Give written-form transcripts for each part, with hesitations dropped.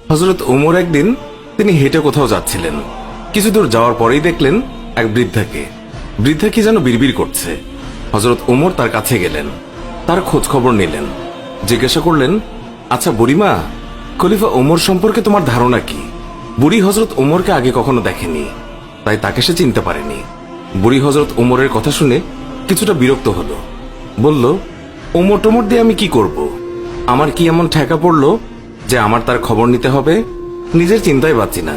হযরত ওমর একদিন তিনি হেঁটে কোথাও যাচ্ছিলেন। কিছু দূর যাওয়ার পরেই দেখলেন এক বৃদ্ধা কি যেন বিড়বিড় করছে। হযরত ওমর তার কাছে গেলেন, তার খোঁজ খবর নিলেন, জিজ্ঞাসা করলেন, আচ্ছা বুড়িমা, খলিফা ওমর সম্পর্কে তোমার ধারণা কি? বুড়ি হযরত ওমরকে আগে কখনো দেখেনি, তাই তাকে সে চিনতে পারেনি। বুড়ি হযরত ওমরের কথা শুনে কিছুটা বিরক্ত হলো, বলল, ওমর টোমর দিয়ে আমি কি করব? আমার কি এমন ঠেকা পড়লো যে আমার তার খবর নিতে হবে? নিজের চিন্তায় বাঁচি না।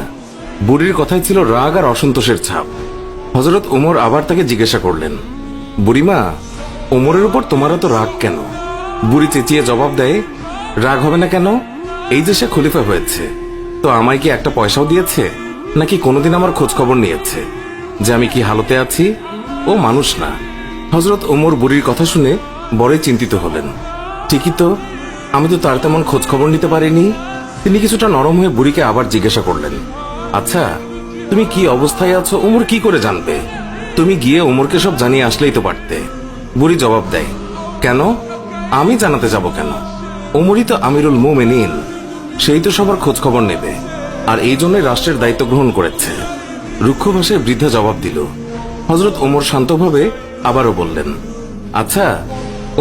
বুড়ির কথাই ছিল রাগ আর অসন্তোষের ছাপ। হযরত ওমর আবার তাকে জিজ্ঞাসা করলেন, বুড়িমা, ওমরের উপর তোমার এত রাগ কেন? বুড়ি চেঁচিয়ে জবাব দেয়, রাগ হবে না কেন? এই যে সে খলিফা হয়েছে, তো আমায় কি একটা পয়সাও দিয়েছে? নাকি কোনোদিন আমার খোঁজ খবর নিয়েছে যে আমি কি হালতে আছি? ও মানুষ না। হযরত ওমর বুড়ির কথা শুনে বড়ই চিন্তিত হলেন। ঠিকই তো, আমি তো তার তেমন খোঁজ খবর নিতে পারিনি। তিনি কিছুটা নরম হয়ে বুড়িকে আবার জিজ্ঞাসা করলেন, আচ্ছা, তুমি কি অবস্থায় আছো ওমর কি করে জানবে? তুমি গিয়ে ওমরকে সব জানিয়ে আসলেই তো পারতে। বুড়ি জবাব দেয়, কেন? আমি জানাতে যাব কেন? ওমরই তো আমিরুল মুমিনিন, সেই তো সবার খোঁজ খবর নেবে, আর এই জন্যই রাষ্ট্রের দায়িত্ব গ্রহণ করেছে। রুক্ষ ভাষায় বৃদ্ধা জবাব দিল। হযরত ওমর শান্তভাবে আবারও বললেন, আচ্ছা,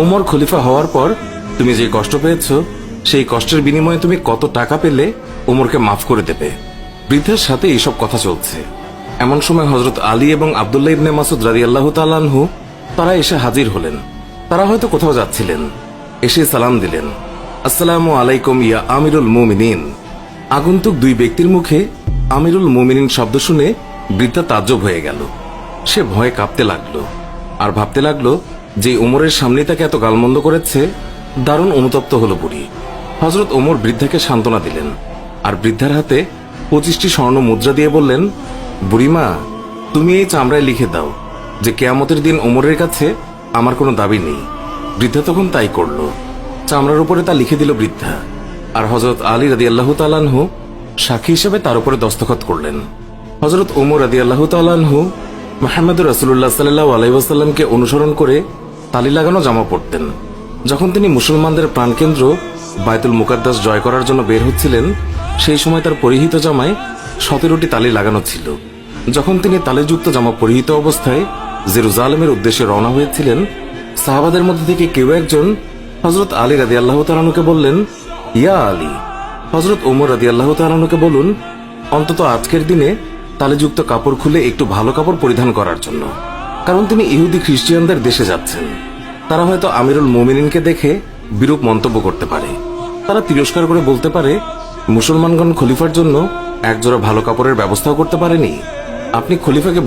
ওমর খলিফা হওয়ার পর তুমি যে কষ্ট পেয়েছ, সেই কষ্টের বিনিময়ে তুমি কত টাকা পেলে ওমরকে মাফ করে দেবে? বৃদ্ধার সাথে এইসব কথা চলছে। এমন সময় হযরত আলী এবং আব্দুল্লাহ ইবনে মাসউদ রাদিয়াল্লাহু তাআলা আনহু তারা এসে হাজির হলেন। তারা হয়তো কোথাও যাচ্ছিলেন। এসে সালাম দিলেন, আসসালামু আলাইকুম ইয়া আমিরুল মুমিনিন। আগন্তুক দুই ব্যক্তির মুখে আমিরুল মুমিনিন শব্দ শুনে বৃদ্ধা তাজ্জব হয়ে গেল। সে ভয়ে কাঁপতে লাগলো আর ভাবতে লাগলো যে ওমরের সামনে তাকে এত গালমন্দ করেছে। দারুণ অনুতপ্ত হলো বুড়ি। হযরত ওমর বৃদ্ধাকে সান্ত্বনা দিলেন আর বৃদ্ধার হাতে 25টি স্বর্ণ মুদ্রা দিয়ে বললেন, বুড়িমা, তুমি এই চামড়ায় লিখে দাও যে কিয়ামতের দিন ওমরের কাছে আমার কোনো দাবি নেই। বৃদ্ধা তখন তাই করল। চামড়ার উপরে তা লিখে দিল বৃদ্ধা, আর হযরত আলী রাদিয়াল্লাহু তাআলা আনহু সাক্ষী হিসেবে তার উপরে দস্তখত করলেন। হযরত ওমর রাদিয়াল্লাহু তাআলা আনহু মুহাম্মদুর রাসূলুল্লাহ সাল্লাল্লাহু আলাইহি ওয়াসাল্লামকে অনুসরণ করে তালি লাগানো জামা পরতেন। যখন তিনি মুসলমানদের প্রাণকেন্দ্র বায়তুল মুকাদ্দাস জয় করার জন্য বের হচ্ছিলেন, সেই সময় তার পরিহিত জামায় 17টি তালি লাগানো ছিল। যখন তিনি তালিযুক্ত জামা পরিহিত অবস্থায় জেরুজালেমের উদ্দেশ্যে রওনা হয়েছিলেন, সাহাবাদের মধ্যে থেকে কেউ একজন হযরত আলী রাদিয়াল্লাহু তাআলা আনহুকে বললেন, ইয়া আলী, হযরত ওমর রাদিয়াল্লাহু তাআলা আনহুকে বলুন অন্তত আজকের দিনে তালিযুক্ত কাপড় খুলে একটু ভালো কাপড় পরিধান করার জন্য, কারণ তিনি ইহুদি খ্রিস্টানদের দেশে যাচ্ছেন। তারা হয়তো আমিরুল মুমিনিনকে দেখে বিরূপ মন্তব্য করতে পারে। তারা তিরস্কার করে বলতে পারে, মুসলমানগণ খলিফার জন্য একজোড়া ভালো কাপড়ের ব্যবস্থাও করতে পারেনি। আপনি খলিফাকে